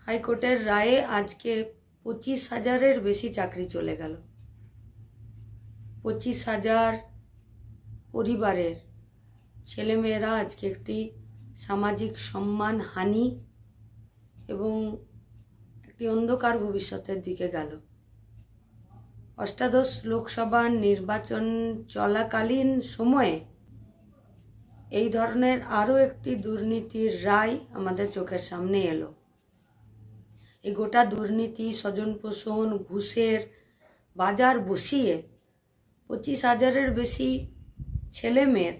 হাইকোর্টের রায়ে আজকে 25,000-এর বেশি চাকরি চলে গেল। 25,000 পরিবারের ছেলেমেয়েরা আজকে একটি সামাজিক সম্মান হানি এবং একটি অন্ধকার ভবিষ্যতের দিকে গেল। অষ্টাদশ লোকসভা নির্বাচন চলাকালীন সময়ে এই ধরনের আরও একটি দুর্নীতির রায় আমাদের চোখের সামনে এলো। এই গোটা দুর্নীতি, স্বজনপোষণ, ঘুষের বাজার বসিয়ে 25,000-এর বেশি ছেলেমেয়ের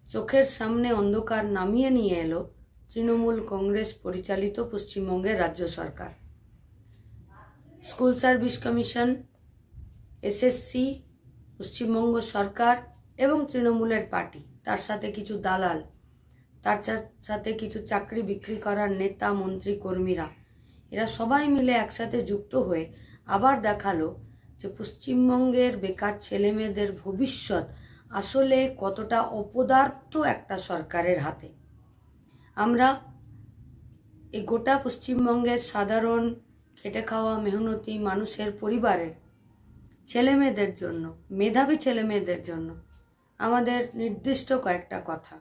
চোখের সামনে অন্ধকার নামিয়ে নিয়ে এলো তৃণমূল কংগ্রেস পরিচালিত পশ্চিমবঙ্গের রাজ্য সরকার। School service commission, SSC, Paschimbanga সরকার এবং তৃণমূলের পার্টি, তার সাথে কিছু দালাল, তার সাথে কিছু চাকরি বিক্রি করার নেতা, মন্ত্রী, কর্মীরা, এরা সবাই মিলে একসাথে যুক্ত হয়ে আবার দেখালো যে পশ্চিমবঙ্গের বেকার ছেলেমেয়েদের ভবিষ্যৎ আসলে কতটা অপদার্থ একটা সরকারের হাতে। আমরা এই গোটা পশ্চিমবঙ্গের সাধারণ খেটে খাওয়া মেহনতি মানুষের পরিবারের ছেলেমেয়েদের জন্য, মেধাবী ছেলেমেয়েদের জন্য আমাদের নির্দিষ্ট কয়েকটা কথা।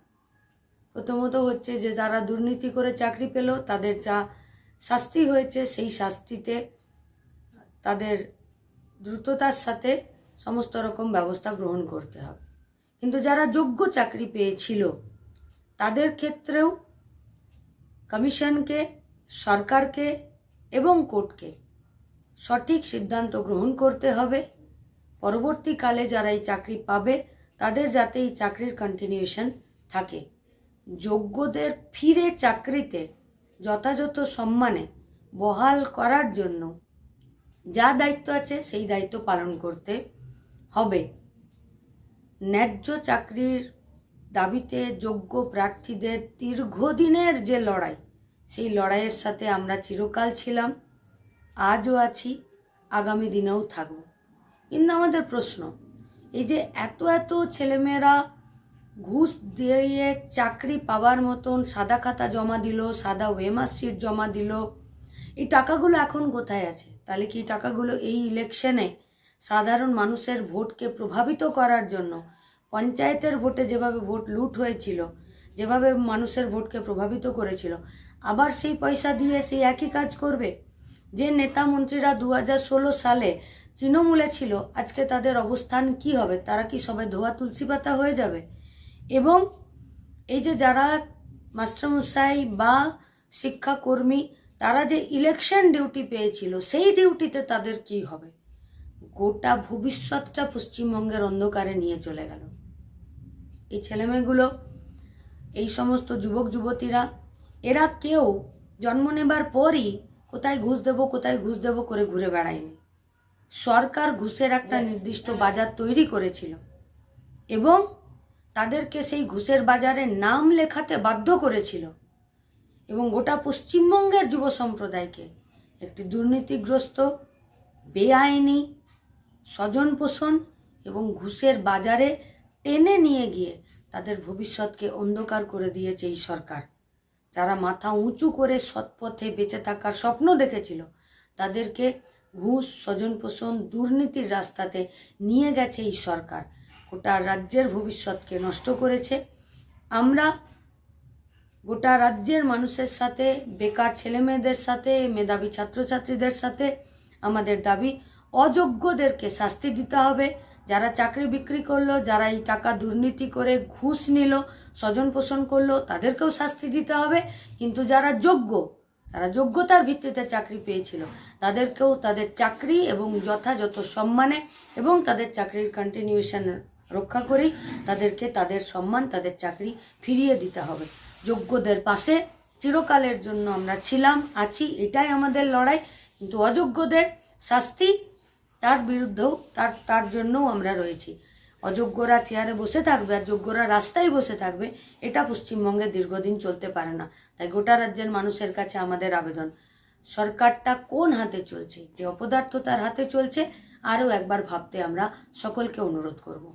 প্রথমত হচ্ছে যে যারা দুর্নীতি করে চাকরি পেল তাদের যা শাস্তি হয়েছে সেই শাস্তিতে তাদের দ্রুততার সাথে সমস্ত রকম ব্যবস্থা গ্রহণ করতে হবে। কিন্তু যারা যোগ্য চাকরি পেয়েছিল তাদের ক্ষেত্রেও কমিশনকে, সরকারকে এবং কোর্টকে সঠিক সিদ্ধান্ত গ্রহণ করতে হবে। পরবর্তীকালে যারা এই চাকরি পাবে তাদের যাতে এই চাকরির কন্টিনিউশন থাকে। যোগ্যদের ফিরে চাকরিতে যথাযথ সম্মানে বহাল করার জন্য যা দায়িত্ব আছে সেই দায়িত্ব পালন করতে হবে। ন্যায্য চাকরির দাবিতে যোগ্য প্রার্থীদের দীর্ঘদিনের যে লড়াই, সেই লড়াইয়ের সাথে আমরা চিরকাল ছিলাম, আজও আছি, আগামী দিনেও থাকব। কিন্তু আমাদের প্রশ্ন, এই যে এত এত ছেলেমেয়েরা ঘুষ দিয়ে চাকরি পাওয়ার মতন সাদা খাতা জমা দিল, সাদা ওয়েমার্কশিট জমা দিল, এই টাকাগুলো এখন কোথায় আছে? তাহলে কি টাকাগুলো এই ইলেকশনে সাধারণ মানুষের ভোটকে প্রভাবিত করার জন্য, পঞ্চায়েতের ভোটে যেভাবে ভোট লুট হয়েছিল, যেভাবে মানুষের ভোটকে প্রভাবিত করেছিল, আবার সেই পয়সা দিয়ে সেই একই কাজ করবে? যে নেতা মন্ত্রীরা 2016 সালে তৃণমূলে ছিল, আজকে তাদের অবস্থান কি হবে? তারা কি সবাই ধোয়া তুলসী পাতা হয়ে যাবে? এবং এই যে যারা মাস্টারমশাই বা শিক্ষাকর্মী, তারা যে ইলেকশন ডিউটি পেয়েছিল সেই ডিউটিতে তাদের কি হবে? গোটা ভবিষ্যৎটা পশ্চিমবঙ্গের অন্ধকারে নিয়ে চলে গেল। এই ছেলেমেয়েগুলো, এই সমস্ত যুবক যুবতীরা, এরা কেউ জন্ম নেবার পরই কোথায় ঘুষ দেবো কোথায় ঘুষ দেবো করে ঘুরে বেড়ায়নি। সরকার ঘুষের একটা নির্দিষ্ট বাজার তৈরি করেছিল এবং তাদেরকে সেই ঘুষের বাজারে নাম লেখাতে বাধ্য করেছিল এবং গোটা পশ্চিমবঙ্গের যুব সম্প্রদায়কে একটি দুর্নীতিগ্রস্ত, বেআইনি স্বজন পোষণ এবং ঘুষের বাজারে টেনে নিয়ে গিয়ে তাদের ভবিষ্যৎকে অন্ধকার করে দিয়েছে এই সরকার। যারা মাথা উঁচু করে সৎপথে বেঁচে থাকার স্বপ্ন দেখেছিল তাদেরকে ঘুষ, স্বজন পোষণ, দুর্নীতির রাস্তাতে নিয়ে গেছে এই সরকার। গোটা রাজ্যের ভবিষ্যৎকে নষ্ট করেছে। আমরা গোটা রাজ্যের মানুষের সাথে, বেকার ছেলেমেয়েদের সাথে, মেধাবী ছাত্রছাত্রীদের সাথে আমাদের দাবি, অযোগ্যদেরকে শাস্তি দিতে হবে। যারা চাকরি বিক্রি করলো, যারা এই টাকা দুর্নীতি করে ঘুষ নিল, স্বজন পোষণ করলো, তাদেরকেও শাস্তি দিতে হবে। কিন্তু যারা যোগ্য, তারা যোগ্যতার ভিত্তিতে চাকরি পেয়েছিল, তাদেরকেও তাদের চাকরি এবং যথাযথ সম্মানে এবং তাদের চাকরির কন্টিনিউশন রক্ষা করেই তাদেরকে তাদের সম্মান, তাদের চাকরি ফিরিয়ে দিতে হবে। যোগ্যদের পাশে চিরকালের জন্য আমরা ছিলাম, আছি, এটাই আমাদের লড়াই। কিন্তু অযোগ্যদের শাস্তি, তার বিরুদ্ধেও তার জন্যও আমরা রয়েছি। অযোগ্যরা চেয়ারে বসে থাকবে আর যোগ্যরা রাস্তায় বসে থাকবে, এটা পশ্চিমবঙ্গে দীর্ঘদিন চলতে পারে না। তাই গোটা রাজ্যের মানুষের কাছে আমাদের আবেদন, সরকারটা কোন হাতে চলছে? যে অপদার্থতার হাতে চলছে, আরও একবার ভাবতে আমরা সকলকে অনুরোধ করব।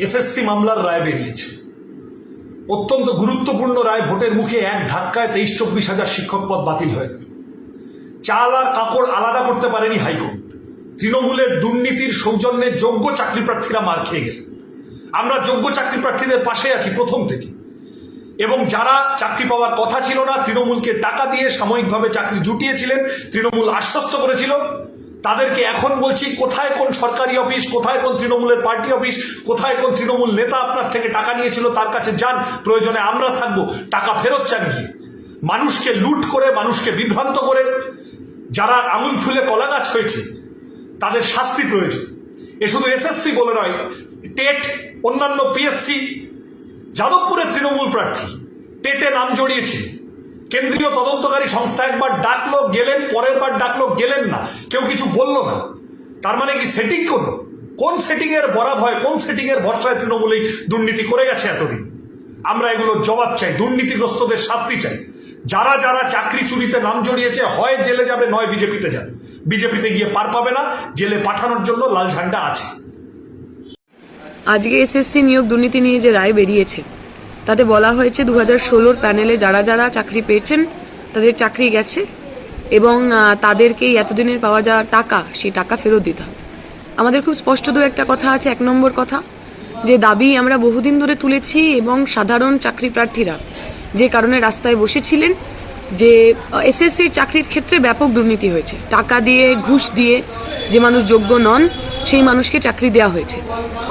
এসএসসি মামলার রায় বেরিয়েছে, অত্যন্ত গুরুত্বপূর্ণ রায়। ভোটের মুখে এক ধাক্কায় 23-24 হাজার শিক্ষক পদ বাতিল হয়ে গেল। চাল আর কাপড় আলাদা করতে পারেনি হাইকোর্ট। তৃণমূলের দুর্নীতির সৌজন্যে যোগ্য চাকরি প্রার্থীরা মার খেয়ে গেলেন। আমরা যোগ্য চাকরি প্রার্থীদের পাশে আছি প্রথম থেকে, এবং যারা চাকরি পাওয়ার কথা ছিল না, তৃণমূলকে টাকা দিয়ে সাময়িকভাবে চাকরি জুটিয়েছিলেন, তৃণমূল আশ্বস্ত করেছিল, তাদেরকে এখন বলছি, কোথায় কোন সরকারি অফিস, কোথায় কোন তৃণমূলের পার্টি অফিস, কোথায় কোন তৃণমূল নেতা আপনার থেকে টাকা নিয়েছিল, তার কাছে যান, প্রয়োজনে আমরা থাকবো, টাকা ফেরত চান গিয়ে। মানুষকে লুট করে, মানুষকে বিভ্রান্ত করে যারা আঙুল ফুলে কলা গাছ হয়েছে তাদের শাস্তি প্রয়োজন। এ শুধু এসএসসি বলে নয়, টেট, অন্যান্য পিএসসি, যাদবপুরের তৃণমূল প্রার্থী টেটে নাম জড়িয়েছে, কেন্দ্রীয় তদন্তকারী সংস্থা একবার ডাকলো গেলেন, পরের বার ডাকলো গেলেন না, কেউ কিছু বলল না। তার মানে কি সেটিং করলো? কোন সেটিং এর বরাব হয়, কোন সেটিং এর ভরসায় তৃণমূল এই দুর্নীতি করে গেছে এতদিন? আমরা এগুলোর জবাব চাই, দুর্নীতিগ্রস্তদের শাস্তি চাই। যারা যারা চাকরি চুরিতে নাম জড়িয়েছে হয় জেলে যাবে, নয় বিজেপিতে যাবে। বিজেপিতে গিয়ে পার পাবে না, জেলে পাঠানোর জন্য লাল ঝান্ডা আছে। আজকে এসএসসি নিয়োগ দুর্নীতি নিয়ে যে রায় বেরিয়েছে তাতে বলা হয়েছে 2016 প্যানেলে যারা যারা চাকরি পেয়েছেন তাদের চাকরি গেছে এবং তাদেরকে এতদিনের পাওয়া যাওয়া টাকা, সেই টাকা ফেরত দিতে হবে। আমাদের খুব স্পষ্ট দু একটা কথা আছে। এক নম্বর কথা, যে দাবি আমরা বহুদিন ধরে তুলেছি এবং সাধারণ চাকরি প্রার্থীরা যে কারণে রাস্তায় বসেছিলেন, যে এসএসসির চাকরির ক্ষেত্রে ব্যাপক দুর্নীতি হয়েছে। টাকা দিয়ে, ঘুষ দিয়ে যে মানুষ যোগ্য নন সেই মানুষকে চাকরি দেওয়া হয়েছে।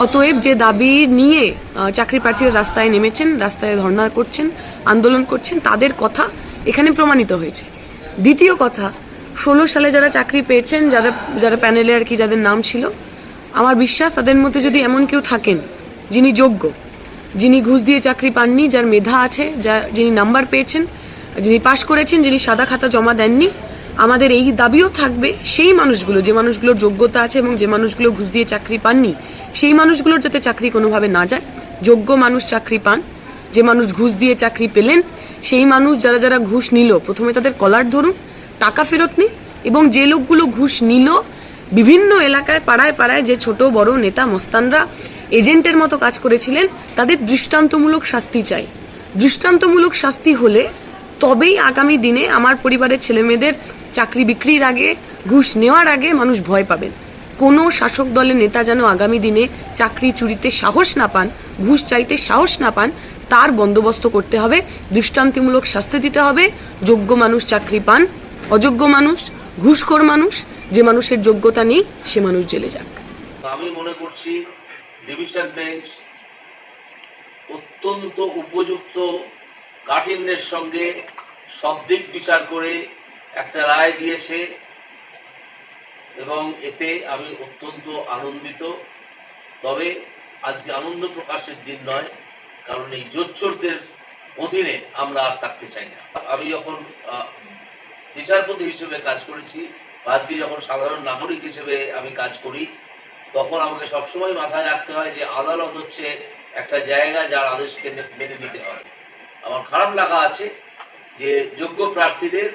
অতএব যে দাবি নিয়ে চাকরি প্রার্থীরা রাস্তায় নেমেছেন, রাস্তায় ধর্ণা করছেন, আন্দোলন করছেন, তাদের কথা এখানে প্রমাণিত হয়েছে। দ্বিতীয় কথা, 16 সালে যারা চাকরি পেয়েছেন, যারা প্যানেলে আর কি যাদের নাম ছিল, আমার বিশ্বাস তাদের মধ্যে যদি এমন কেউ থাকেন যিনি যোগ্য, যিনি ঘুষ দিয়ে চাকরি পাননি, যার মেধা আছে, যিনি নাম্বার পেয়েছেন, যিনি পাশ করেছেন, যিনি সাদা খাতা জমা দেননি, আমাদের এই দাবিও থাকবে সেই মানুষগুলো, যে মানুষগুলোর যোগ্যতা আছে এবং যে মানুষগুলো ঘুষ দিয়ে চাকরি পাননি, সেই মানুষগুলোর যাতে চাকরি কোনোভাবে না যায়। যোগ্য মানুষ চাকরি পান, যে মানুষ ঘুষ দিয়ে চাকরি পেলেন সেই মানুষ, যারা যারা ঘুষ নিল, প্রথমে তাদের কলার ধরুন, টাকা ফেরত নিন, এবং যে লোকগুলো ঘুষ নিল, বিভিন্ন এলাকায় পাড়ায় পাড়ায় যে ছোট বড় নেতা মস্তানরা এজেন্টের মতো কাজ করেছিলেন, তাদের দৃষ্টান্তমূলক শাস্তি চাই। দৃষ্টান্তমূলক শাস্তি হলে তবেই আগামী দিনে আমার পরিবারের ছেলেমেয়েদের চাকরি বিক্রির আগে, ঘুষ নেওয়ার আগে মানুষ ভয় পাবেন। কোনো শাসক দলের নেতা যেন আগামী দিনে চাকরি চুরিতে সাহস না পান, ঘুষ চাইতে সাহস না পান, তার বন্দোবস্ত করতে হবে। দৃষ্টান্তমূলক শাস্তি দিতে হবে। যোগ্য মানুষ চাকরি পান, অযোগ্য মানুষ, ঘুষখোর মানুষ, যে মানুষের যোগ্যতা নেই সে মানুষ জেলে যাক। আমি মনে করছি ডিভিশন বেঞ্চ অত্যন্ত উপযুক্ত কাঠিন্যের সঙ্গে সব দিক বিচার করে একটা রায় দিয়েছে এবং এতে আমি অত্যন্ত আনন্দিত। তবে আজকে আনন্দ প্রকাশের দিন নয়, কারণ এই জোচ্চোরদের অধীনে আমরা আর থাকতে চাই না। আমি যখন বিচারপতি হিসেবে কাজ করেছি, আজকে যখন সাধারণ নাগরিক হিসেবে আমি কাজ করি, তখন আমাকে সবসময় মাথায় রাখতে হয় যে আদালত হচ্ছে একটা জায়গা যার আদেশকে মেনে নিতে হয়। আমার খারাপ লাগা আছে যে যোগ্য প্রার্থীদের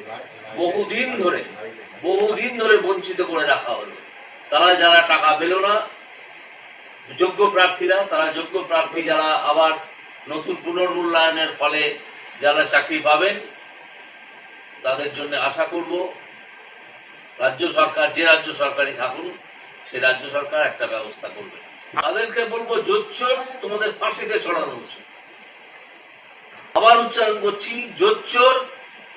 বহুদিন ধরে বঞ্চিত করে রাখা হলো। তারা যারা টাকা পেল না, যোগ্য প্রার্থীরা, তারা যোগ্য প্রার্থী যারা আবার নতুন পুনর্মূল্যায়নের ফলে যারা চাকরি পাবেন, তাদের জন্য আশা করব রাজ্য সরকার, যে রাজ্য সরকারই থাকুন, সে রাজ্য সরকার একটা ব্যবস্থা করবে। তাদেরকে বলবো, জোচ্চোর তোমাদের ফাঁসিতে চড়ানো উচিত। আবার উচ্চারণ করছি, জোচ্চোর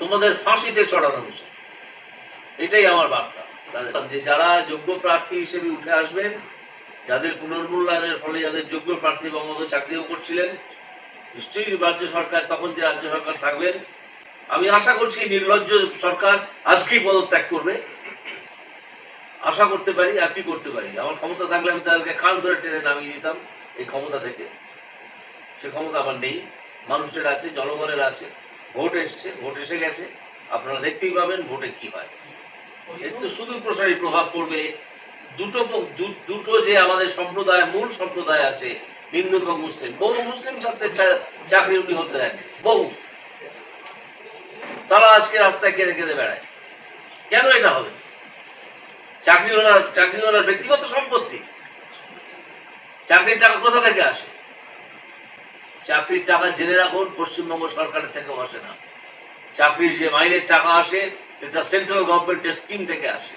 তোমাদের ফাঁসিতে চড়ানো উচিত। এটাই আমার বার্তা। যে যারা যোগ্য প্রার্থী হিসেবে উঠে আসবেন, যাদের পুনর্মূল্যায়নের ফলে যাদের যোগ্য প্রার্থী বঙ্গবন্ধু চাকরিও করছিলেন, নিশ্চয়ই রাজ্য সরকার, তখন যে রাজ্য সরকার থাকবেন, আমি আশা করছি নির্লজ্জ সরকার আজকেই পদত্যাগ করবে। আশা করতে পারি, আর কি করতে পারি। আমার ক্ষমতা থাকলে আমি তাদেরকে কান ধরে টেনে নামিয়ে দিতাম এই ক্ষমতা থেকে। সে ক্ষমতা আমার নেই। মানুষের আছে, জনগণের আছে, ভোট এসছে, ভোট এসে গেছে, আপনারা দেখতেই পাবেন ভোটে কি হয়। এর তো সুদূর প্রসারী প্রভাব পড়বে। দুটো যে আমাদের সম্প্রদায়, মূল সম্প্রদায় আছে, হিন্দু এবং মুসলিম, বহু মুসলিম ছাত্রের চাকরি উনি হতে দেন, বহু। তারা আজকে রাস্তায় কেঁদে কেঁদে বেড়ায়। কেন এটা হবে? চাকরি ওনার ব্যক্তিগত সম্পত্তি। চাকরির টাকা কোথা থেকে আসে? চাকরির টাকা জেনে রাখুন, পশ্চিমবঙ্গ সরকারের থেকেও আসে না। চাকরির যে মাইনের টাকা আসে এটা সেন্ট্রাল গভর্নমেন্টের স্কিম থেকে আসে।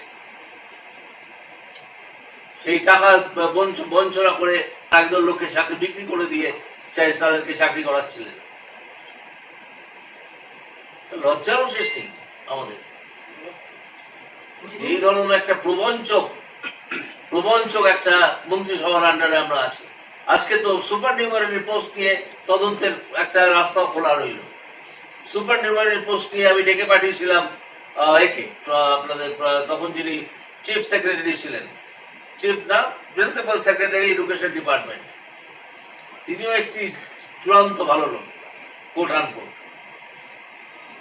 সেই টাকা বঞ্চনা করে একদল লোককে চাকরি বিক্রি করে দিয়ে তাদেরকে চাকরি করাচ্ছিলেন। লজ্জারও শেষ নেই আমাদের। এই ধরনের একটা প্রবঞ্চক একটা মন্ত্রিসভার আন্ডারে আমরা আছি। আজকে তো সুপার নিউমারি পোস্ট নিয়ে তদন্তের একটা রাস্তা খোলা রইল। সুপার নিউমারি পোস্ট নিয়ে আমি ডেকে পাঠিয়েছিলাম একে, আপনাদের তখন যিনি চিফ সেক্রেটারি ছিলেন, চিফ না প্রিন্সিপাল সেক্রেটারি এডুকেশন ডিপার্টমেন্ট, তিনিও একটি চূড়ান্ত ভালো লোক, কোট আনকোট।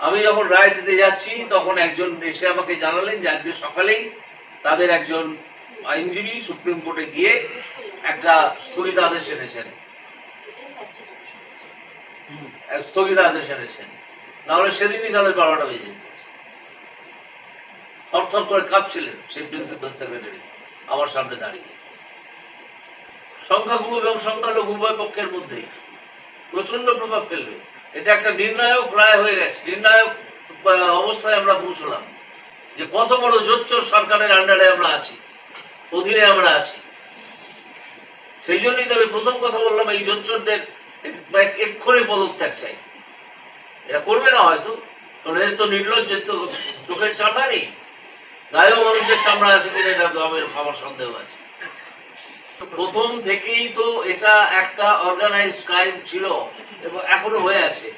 আমি যখন রায় দিতে যাচ্ছি তখন একজন এসে আমাকে জানালেন যে আজকে সকালেই তাদের একজন আইনজীবী সুপ্রিম কোর্টে গিয়ে একটা স্থগিতাদেশ এনেছেন, নাহলে সেদিনই তাদের 12টা বেজে যেত। থরথর করে কাঁপছিলেন সেই প্রিন্সিপাল সেক্রেটারি আমার সামনে দাঁড়িয়ে। সংখ্যাগুরু এবং সংখ্যালঘু উভয় পক্ষের মধ্যেই প্রচন্ড প্রভাব ফেলবে। এটা একটা নির্ণায়ক রায় হয়ে গেছে, নির্ণায়ক অবস্থায় আমরা পৌঁছলাম যে কত বড় জোচ্চোর সরকারের আন্ডারে আমরা আছি, অধীনে আমরা আছি। সেই জন্যই তবে প্রথম কথা বললাম, এই জোচ্চোরদের এক্ষুনি পদত্যাগ চাই। এরা করবে না হয়তো, কারণ এদের তো নির্লজ্জ, তো চোখের চামড়া নেই, গায়েও মানুষের চামড়া আছে কিনা এটা আমার সন্দেহ আছে। প্রথম থেকেই তো এটা একটা অর্গানাইজড ক্রাইম ছিল এবং এখনো হয়ে আছে।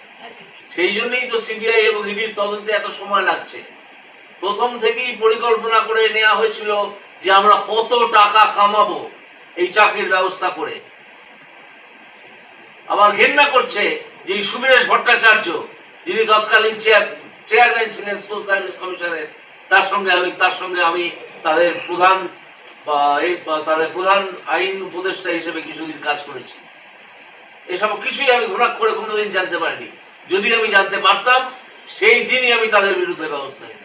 সেই জন্যই তো সিবিআই এবং ইডির তদন্তে এত সময় লাগছে। প্রথম থেকেই পরিকল্পনা করে নেওয়া হয়েছিল যে আমরা কত টাকা কামাবো এই চাকরির ব্যবস্থা করে। আমার ঘৃণা করছে যে এই সুবীরেশ ভট্টাচার্য, যিনি তৎকালীন চেয়ারম্যান ছিলেন স্কুল সার্ভিস কমিশনের, তার সঙ্গে আমি তাদের প্রধান আইন উপদেষ্টা হিসেবে কিছুদিন কাজ করেছি। এসব কিছুই আমি ঘোরাক করে কোনোদিন জানতে পারিনি। যদি আমি জানতে পারতাম সেই দিনই আমি তাদের বিরুদ্ধে ব্যবস্থা নিতাম।